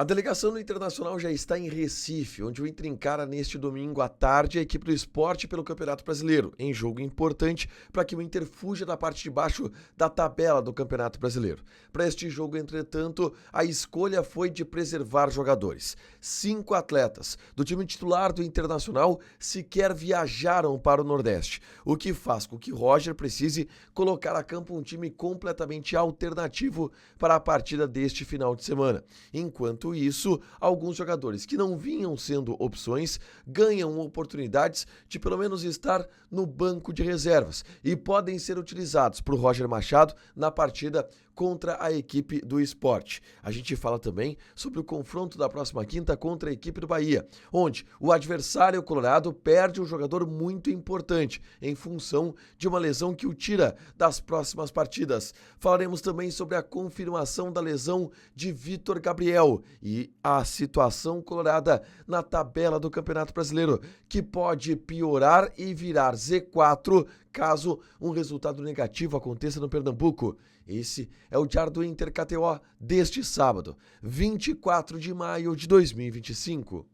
A delegação do Internacional já está em Recife, onde o Inter encara neste domingo à tarde a equipe do Sport pelo Campeonato Brasileiro, em jogo importante para que o Inter fuja da parte de baixo da tabela do Campeonato Brasileiro. Para este jogo, entretanto, a escolha foi de preservar jogadores. 5 atletas do time titular do Internacional sequer viajaram para o Nordeste, o que faz com que Roger precise colocar a campo um time completamente alternativo para a partida deste final de semana. Enquanto isso, alguns jogadores que não vinham sendo opções ganham oportunidades de pelo menos estar no banco de reservas e podem ser utilizados por Roger Machado na partida contra a equipe do Sport. A gente fala também sobre o confronto da próxima quinta contra a equipe do Bahia, onde o adversário colorado perde um jogador muito importante em função de uma lesão que o tira das próximas partidas. Falaremos também sobre a confirmação da lesão de Vitor Gabriel e a situação colorada na tabela do Campeonato Brasileiro, que pode piorar e virar Z4 caso um resultado negativo aconteça no Pernambuco. Esse é o Diário do Inter KTO deste sábado, 24 de maio de 2025.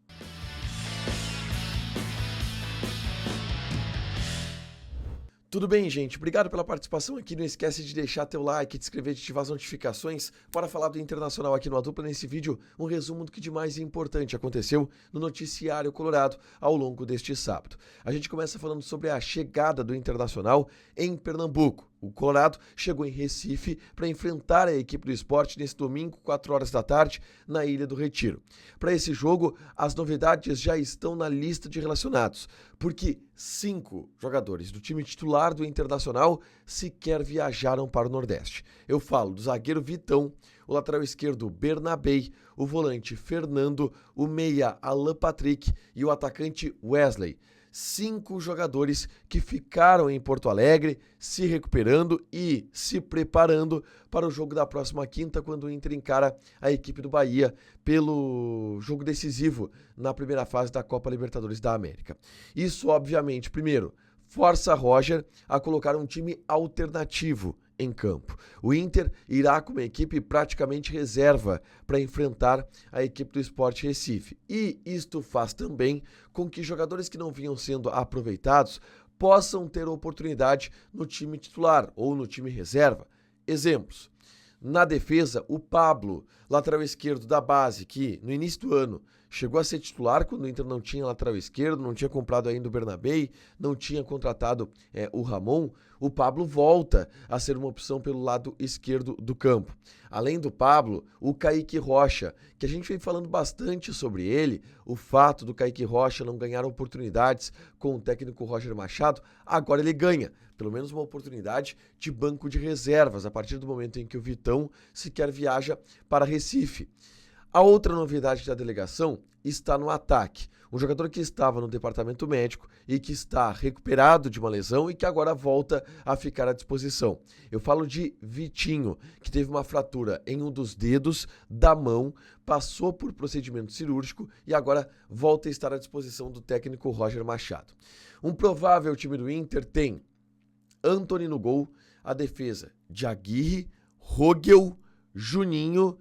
Tudo bem, gente? Obrigado pela participação aqui. Não esquece de deixar teu like, de inscrever, de ativar as notificações. Bora falar do Internacional aqui no A Dupla. Nesse vídeo, um resumo do que de mais importante aconteceu no noticiário colorado ao longo deste sábado. A gente começa falando sobre a chegada do Internacional em Pernambuco. O Colorado chegou em Recife para enfrentar a equipe do Sport nesse domingo, 4 horas da tarde, na Ilha do Retiro. Para esse jogo, as novidades já estão na lista de relacionados, porque 5 jogadores do time titular do Internacional sequer viajaram para o Nordeste. Eu falo do zagueiro Vitão, o lateral esquerdo Bernabei, o volante Fernando, o meia Alan Patrick e o atacante Wesley. 5 jogadores que ficaram em Porto Alegre, se recuperando e se preparando para o jogo da próxima quinta, quando o Inter encara a equipe do Bahia pelo jogo decisivo na primeira fase da Copa Libertadores da América. Isso, obviamente, primeiro, força Roger a colocar um time alternativo em campo. O Inter irá com uma equipe praticamente reserva para enfrentar a equipe do Sport Recife. E isto faz também com que jogadores que não vinham sendo aproveitados possam ter oportunidade no time titular ou no time reserva. Exemplos. Na defesa, o Pablo, lateral esquerdo da base, que no início do ano chegou a ser titular quando o Inter não tinha lateral esquerdo, não tinha comprado ainda o Bernabei, não tinha contratado o Ramon. O Pablo volta a ser uma opção pelo lado esquerdo do campo. Além do Pablo, o Kaique Rocha, que a gente vem falando bastante sobre ele, o fato do Kaique Rocha não ganhar oportunidades com o técnico Roger Machado, agora ele ganha pelo menos uma oportunidade de banco de reservas, a partir do momento em que o Vitão sequer viaja para Recife. A outra novidade da delegação está no ataque. Um jogador que estava no departamento médico e que está recuperado de uma lesão e que agora volta a ficar à disposição. Eu falo de Vitinho, que teve uma fratura em um dos dedos da mão, passou por procedimento cirúrgico e agora volta a estar à disposição do técnico Roger Machado. Um provável time do Inter tem Antony no gol, a defesa de Aguirre, Rogel, Juninho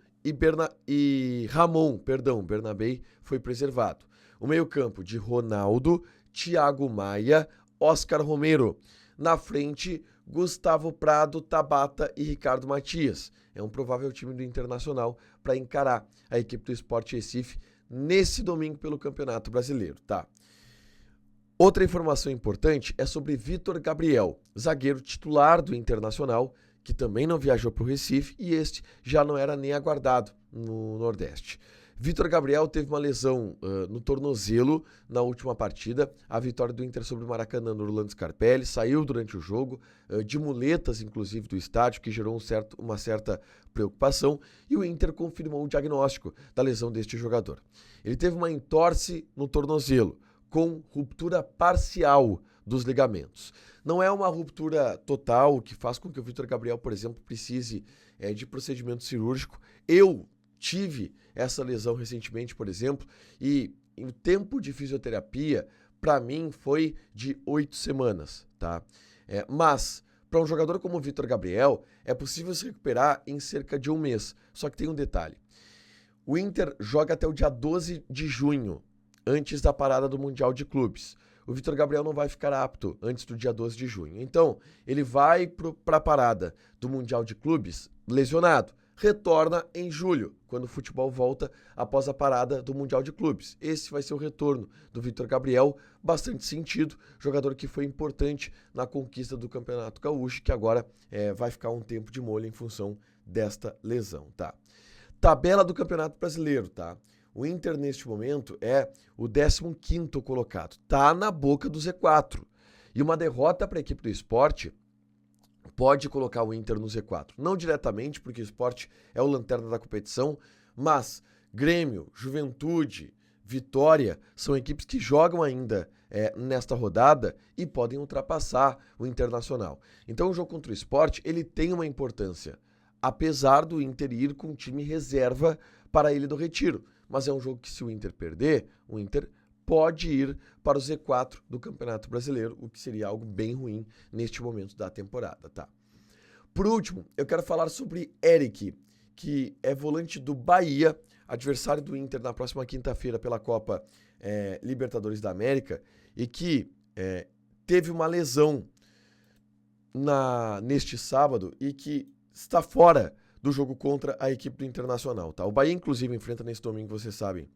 e Ramon, Bernabei foi preservado. O meio-campo de Ronaldo, Thiago Maia, Oscar Romero. Na frente, Gustavo Prado, Tabata e Ricardo Matias. É um provável time do Internacional para encarar a equipe do Sport Recife nesse domingo pelo Campeonato Brasileiro, tá? Outra informação importante é sobre Vitor Gabriel, zagueiro titular do Internacional, que também não viajou para o Recife e este já não era nem aguardado no Nordeste. Vitor Gabriel teve uma lesão no tornozelo na última partida, a vitória do Inter sobre o Maracanã no Orlando Scarpelli, saiu durante o jogo, de muletas inclusive do estádio, que gerou uma certa preocupação, e o Inter confirmou o diagnóstico da lesão deste jogador. Ele teve uma entorse no tornozelo, com ruptura parcial dos ligamentos. Não é uma ruptura total que faz com que o Vitor Gabriel, por exemplo, precise de procedimento cirúrgico. Eu tive essa lesão recentemente, por exemplo, e o tempo de fisioterapia, para mim, foi de 8 semanas, tá? Mas, para um jogador como o Vitor Gabriel, é possível se recuperar em cerca de 1 mês. Só que tem um detalhe. O Inter joga até o dia 12 de junho, antes da parada do Mundial de Clubes. O Vitor Gabriel não vai ficar apto antes do dia 12 de junho. Então, ele vai para a parada do Mundial de Clubes lesionado. Retorna em julho, quando o futebol volta após a parada do Mundial de Clubes. Esse vai ser o retorno do Vitor Gabriel, bastante sentido, jogador que foi importante na conquista do Campeonato Gaúcho, que agora vai ficar um tempo de molho em função desta lesão, tá? Tabela do Campeonato Brasileiro, tá? O Inter, neste momento, é o 15º colocado. Tá na boca do Z4. E uma derrota para a equipe do Sport pode colocar o Inter no Z4. Não diretamente, porque o Sport é o lanterna da competição, mas Grêmio, Juventude, Vitória são equipes que jogam ainda nesta rodada e podem ultrapassar o Internacional. Então o jogo contra o Sport, ele tem uma importância, apesar do Inter ir com o time reserva para a Ilha do Retiro. Mas é um jogo que, se o Inter perder, o Inter pode ir para o Z4 do Campeonato Brasileiro, o que seria algo bem ruim neste momento da temporada, tá? Por último, eu quero falar sobre Eric, que é volante do Bahia, adversário do Inter na próxima quinta-feira pela Copa Libertadores da América, e que teve uma lesão neste sábado e que está fora do jogo contra a equipe do Internacional, tá? O Bahia, inclusive, enfrenta nesse domingo, vocês sabem,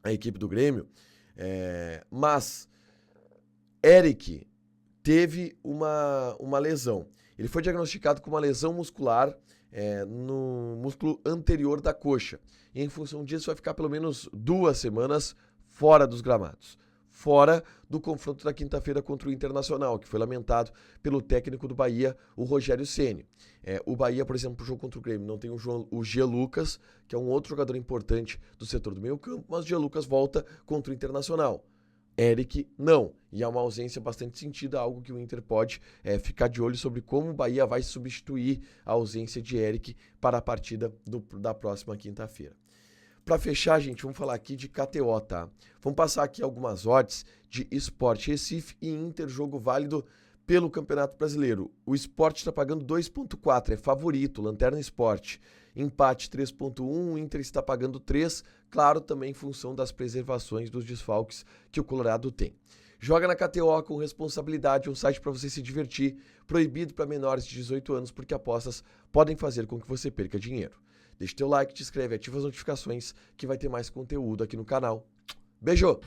a equipe do Grêmio, mas Eric teve uma lesão. Ele foi diagnosticado com uma lesão muscular no músculo anterior da coxa. E, em função disso, vai ficar pelo menos 2 semanas fora dos gramados. Fora do confronto da quinta-feira contra o Internacional, que foi lamentado pelo técnico do Bahia, o Rogério Ceni. O Bahia, por exemplo, no jogo contra o Grêmio, não tem o Gia Lucas, que é um outro jogador importante do setor do meio campo, mas o Gia Lucas volta contra o Internacional. Eric, não. E é uma ausência bastante sentida, algo que o Inter pode ficar de olho sobre como o Bahia vai substituir a ausência de Eric para a partida da próxima quinta-feira. Para fechar, gente, vamos falar aqui de KTO, tá? Vamos passar aqui algumas odds de Sport Recife e Inter, jogo válido pelo Campeonato Brasileiro. O Sport está pagando 2,4, é favorito, Lanterna Sport. Empate 3,1, o Inter está pagando 3, claro, também em função das preservações dos desfalques que o Colorado tem. Joga na KTO com responsabilidade, um site para você se divertir, proibido para menores de 18 anos, porque apostas podem fazer com que você perca dinheiro. Deixa teu like, te inscreve, ativa as notificações que vai ter mais conteúdo aqui no canal. Beijo!